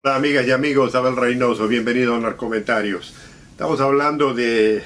Hola amigas y amigos, Abel Reynoso, bienvenido a Narcomentarios. Estamos hablando de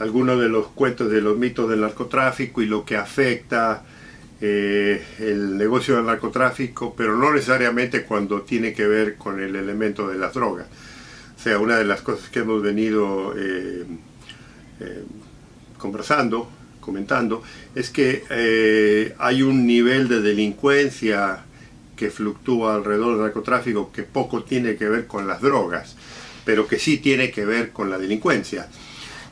algunos de los cuentos de los mitos del narcotráfico y lo que afecta el negocio del narcotráfico, pero no necesariamente cuando tiene que ver con el elemento de las drogas. O sea, una de las cosas que hemos venido eh, conversando, comentando, es que hay un nivel de delincuencia que fluctúa alrededor del narcotráfico que poco tiene que ver con las drogas, pero que sí tiene que ver con la delincuencia.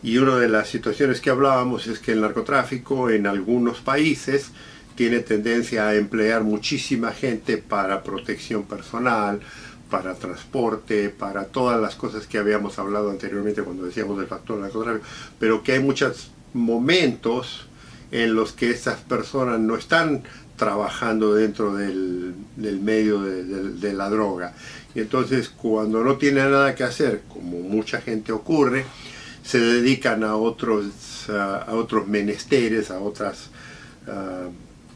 Y una de las situaciones que hablábamos es que el narcotráfico en algunos países tiene tendencia a emplear muchísima gente para protección personal, para transporte, para todas las cosas que habíamos hablado anteriormente cuando decíamos del factor narcotráfico, pero que hay muchos momentos en los que esas personas no están trabajando dentro del medio de la droga. Y entonces cuando no tienen nada que hacer, como mucha gente ocurre, se dedican a otros menesteres, a otros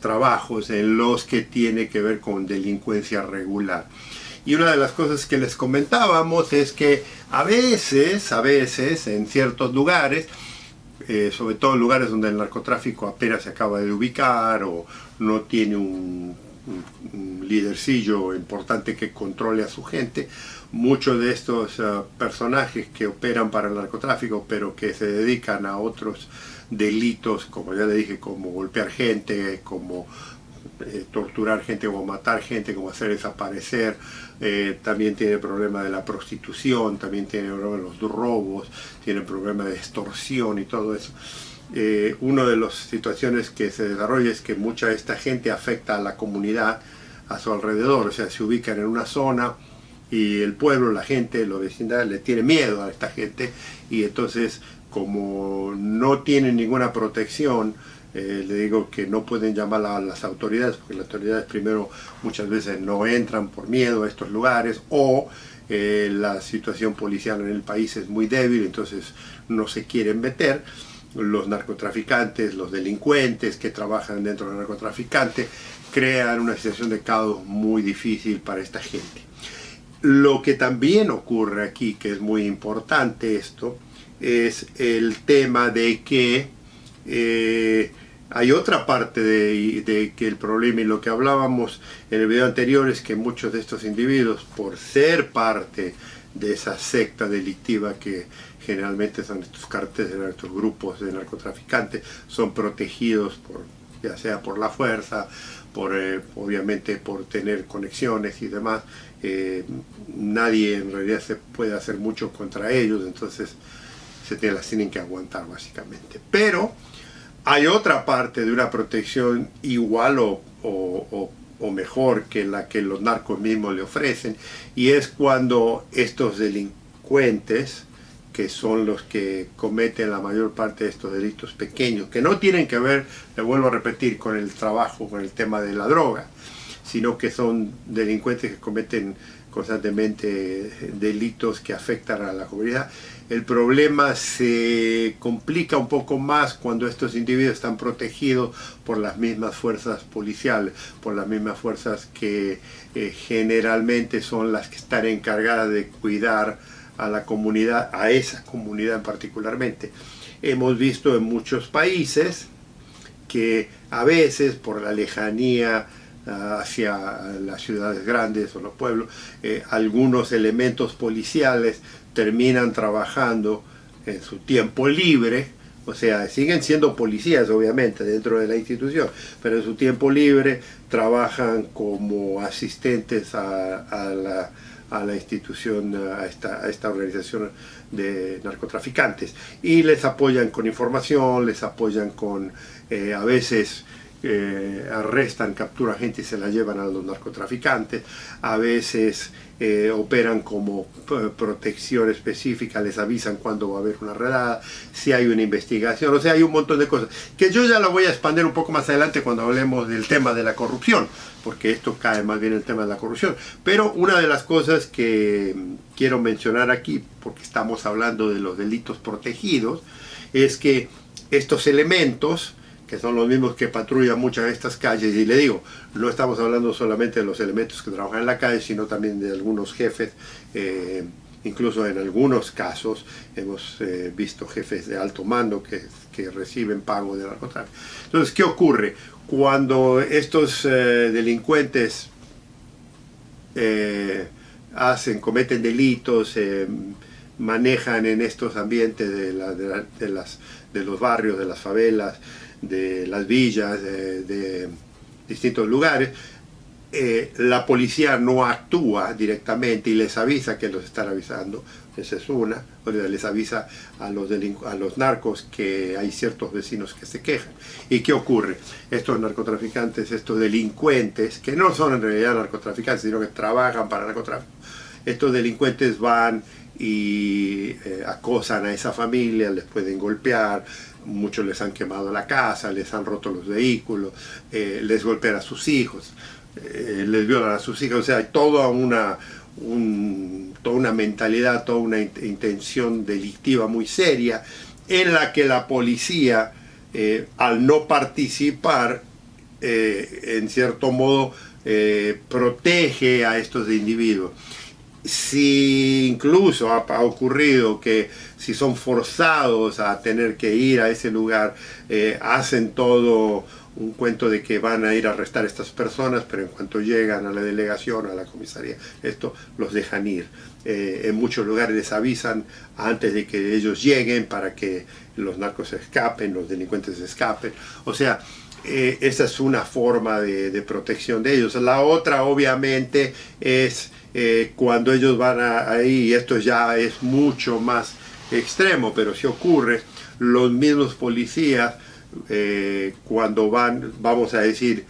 trabajos en los que tiene que ver con delincuencia regular. Y una de las cosas que les comentábamos es que a veces, en ciertos lugares, sobre todo en lugares donde el narcotráfico apenas se acaba de ubicar o no tiene un lidercillo importante que controle a su gente, muchos de estos personajes que operan para el narcotráfico pero que se dedican a otros delitos, como ya le dije, como golpear gente, como torturar gente, como matar gente, como hacer desaparecer, también tiene el problema de la prostitución, también tiene el problema de los robos, tiene el problema de extorsión y todo eso. Una de las situaciones que se desarrolla es que mucha de esta gente afecta a la comunidad a su alrededor, o sea, se ubican en una zona y el pueblo, la gente, los vecindarios le tiene miedo a esta gente y entonces como no tienen ninguna protección, le digo que no pueden llamar a las autoridades porque las autoridades primero muchas veces no entran por miedo a estos lugares o la situación policial en el país es muy débil, entonces no se quieren meter. Los narcotraficantes, los delincuentes que trabajan dentro del narcotraficante crean una situación de caos muy difícil para esta gente. Lo que también ocurre aquí, que es muy importante esto, es el tema de que hay otra parte de que el problema y lo que hablábamos en el video anterior es que muchos de estos individuos, por ser parte de esa secta delictiva que generalmente son estos cárteles, estos grupos de narcotraficantes, son protegidos por, ya sea por la fuerza, por obviamente por tener conexiones y demás. Nadie en realidad se puede hacer mucho contra ellos, entonces las tienen que aguantar básicamente. Pero hay otra parte de una protección igual o mejor que la que los narcos mismos le ofrecen, y es cuando estos delincuentes, que son los que cometen la mayor parte de estos delitos pequeños, que no tienen que ver, le vuelvo a repetir, con el trabajo, con el tema de la droga, sino que son delincuentes que cometen constantemente delitos que afectan a la comunidad. El problema se complica un poco más cuando estos individuos están protegidos por las mismas fuerzas policiales, por las mismas fuerzas que generalmente son las que están encargadas de cuidar a la comunidad, a esa comunidad particularmente. Hemos visto en muchos países que a veces por la lejanía hacia las ciudades grandes o los pueblos, algunos elementos policiales terminan trabajando en su tiempo libre, o sea, siguen siendo policías obviamente dentro de la institución, pero en su tiempo libre trabajan como asistentes a la institución, a esta organización de narcotraficantes, y les apoyan con información, les apoyan con a veces arrestan, capturan gente y se la llevan a los narcotraficantes, a veces operan como protección específica, les avisan cuando va a haber una redada, si hay una investigación, o sea, hay un montón de cosas que yo ya la voy a expandir un poco más adelante cuando hablemos del tema de la corrupción, porque esto cae más bien en el tema de la corrupción. Pero una de las cosas que quiero mencionar aquí, porque estamos hablando de los delitos protegidos, es que estos elementos que son los mismos que patrullan muchas de estas calles. Y le digo, no estamos hablando solamente de los elementos que trabajan en la calle, sino también de algunos jefes. Incluso en algunos casos hemos visto jefes de alto mando que reciben pago de narcotráfico. Entonces, ¿qué ocurre? Cuando estos delincuentes cometen delitos, manejan en estos ambientes de los barrios, de las favelas, de las villas, de distintos lugares, la policía no actúa directamente y les avisa que los están avisando. Esa es una. O sea, les avisa a los narcos que hay ciertos vecinos que se quejan. ¿Y qué ocurre? Estos narcotraficantes, estos delincuentes, que no son en realidad narcotraficantes, sino que trabajan para el narcotráfico, estos delincuentes van y acosan a esa familia, les pueden golpear, muchos les han quemado la casa, les han roto los vehículos, les golpean a sus hijos, les violan a sus hijas. O sea, hay toda una mentalidad, toda una intención delictiva muy seria, en la que la policía, al no participar, en cierto modo protege a estos individuos. Si incluso ha ocurrido que si son forzados a tener que ir a ese lugar, hacen todo un cuento de que van a ir a arrestar a estas personas, pero en cuanto llegan a la delegación, a la comisaría, esto los dejan ir. En muchos lugares les avisan antes de que ellos lleguen para que los narcos escapen, los delincuentes escapen. O sea, esa es una forma de protección de ellos. La otra, obviamente, es cuando ellos van ahí, y esto ya es mucho más extremo, pero sí ocurre, los mismos policías, cuando vamos a decir,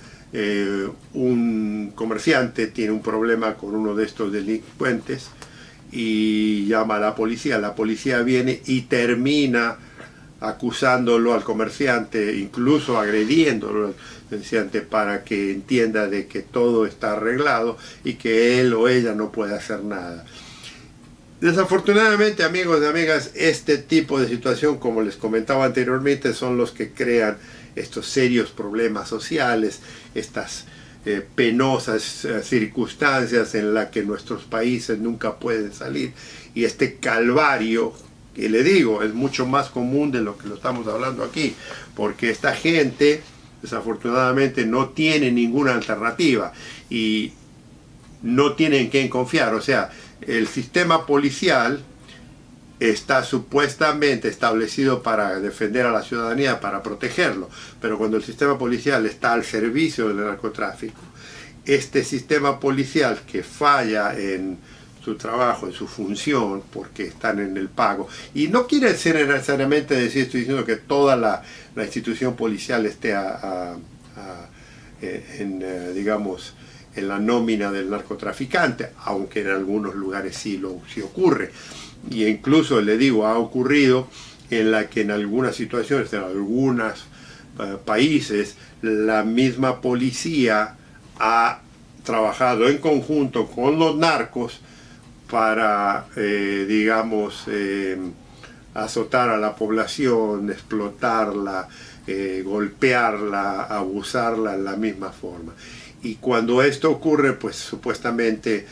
un comerciante tiene un problema con uno de estos delincuentes y llama a la policía viene y termina acusándolo al comerciante, incluso agrediéndolo al comerciante, para que entienda de que todo está arreglado y que él o ella no puede hacer nada. Desafortunadamente, amigos y amigas, este tipo de situación, como les comentaba anteriormente, son los que crean estos serios problemas sociales, estas penosas circunstancias en las que nuestros países nunca pueden salir, y este calvario, que le digo, es mucho más común de lo que lo estamos hablando aquí, porque esta gente desafortunadamente no tiene ninguna alternativa y no tienen en quién confiar. O sea, el sistema policial está supuestamente establecido para defender a la ciudadanía, para protegerlo, pero cuando el sistema policial está al servicio del narcotráfico, este sistema policial que falla en su trabajo, en su función, porque están en el pago, y no quiere decir necesariamente decir, estoy diciendo que toda la institución policial esté digamos, en la nómina del narcotraficante, aunque en algunos lugares sí ocurre. Y incluso, le digo, ha ocurrido en la que en algunas situaciones, en algunos países, la misma policía ha trabajado en conjunto con los narcos para, digamos, azotar a la población, explotarla, golpearla, abusarla en la misma forma. Y cuando esto ocurre, pues supuestamente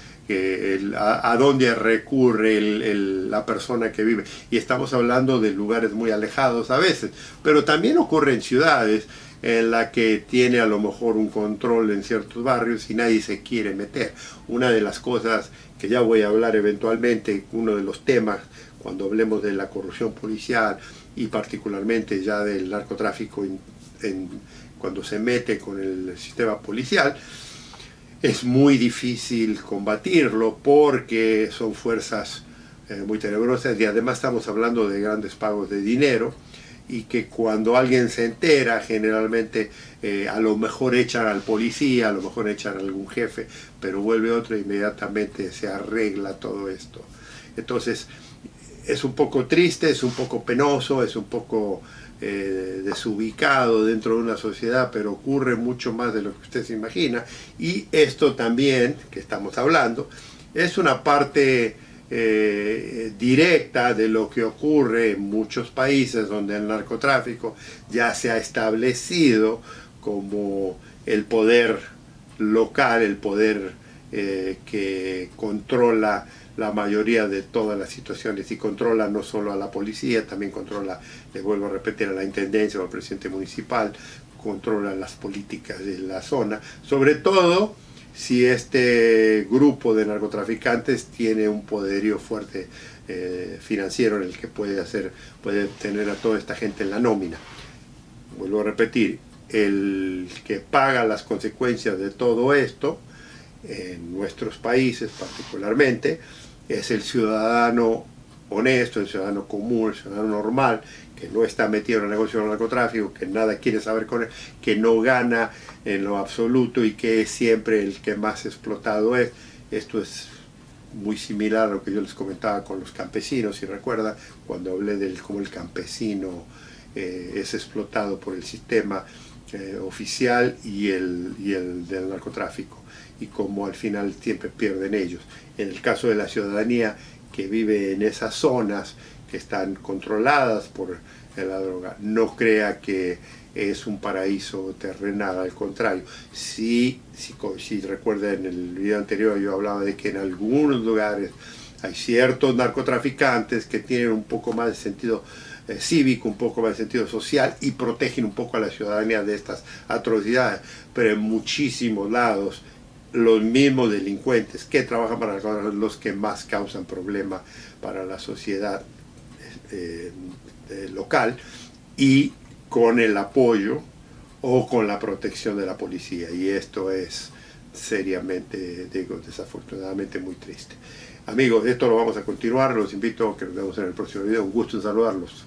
a dónde recurre la persona que vive. Y estamos hablando de lugares muy alejados a veces, pero también ocurre en ciudades en la que tiene a lo mejor un control en ciertos barrios y nadie se quiere meter. Una de las cosas que ya voy a hablar eventualmente, uno de los temas cuando hablemos de la corrupción policial y particularmente ya del narcotráfico cuando se mete con el sistema policial, es muy difícil combatirlo porque son fuerzas muy tenebrosas, y además estamos hablando de grandes pagos de dinero, y que cuando alguien se entera, generalmente a lo mejor echan al policía, a lo mejor echan a algún jefe, pero vuelve otro e inmediatamente se arregla todo esto. Entonces es un poco triste, es un poco penoso, es un poco desubicado dentro de una sociedad, pero ocurre mucho más de lo que usted se imagina. Y esto también, que estamos hablando, es una parte directa de lo que ocurre en muchos países donde el narcotráfico ya se ha establecido como el poder local, el poder que controla la mayoría de todas las situaciones, y controla no solo a la policía, también controla, les vuelvo a repetir, a la intendencia o al presidente municipal, controla las políticas de la zona, sobre todo si este grupo de narcotraficantes tiene un poderío fuerte financiero en el que puede tener a toda esta gente en la nómina. Vuelvo a repetir, el que paga las consecuencias de todo esto, en nuestros países particularmente, es el ciudadano honesto, el ciudadano común, el ciudadano normal, que no está metido en el negocio del narcotráfico, que nada quiere saber con él, que no gana en lo absoluto y que es siempre el que más explotado es. Esto es muy similar a lo que yo les comentaba con los campesinos, si recuerdan, cuando hablé de cómo el campesino es explotado por el sistema oficial y el del narcotráfico, y cómo al final siempre pierden ellos. En el caso de la ciudadanía que vive en esas zonas que están controladas por la droga, no crea que es un paraíso terrenal, al contrario. Si recuerdan, en el video anterior yo hablaba de que en algunos lugares hay ciertos narcotraficantes que tienen un poco más de sentido cívico, un poco más de sentido social, y protegen un poco a la ciudadanía de estas atrocidades, pero en muchísimos lados los mismos delincuentes que trabajan para los que más causan problemas para la sociedad local, y con el apoyo o con la protección de la policía, y esto es seriamente, digo, desafortunadamente muy triste. Amigos, esto lo vamos a continuar, los invito a que nos vemos en el próximo video, un gusto en saludarlos.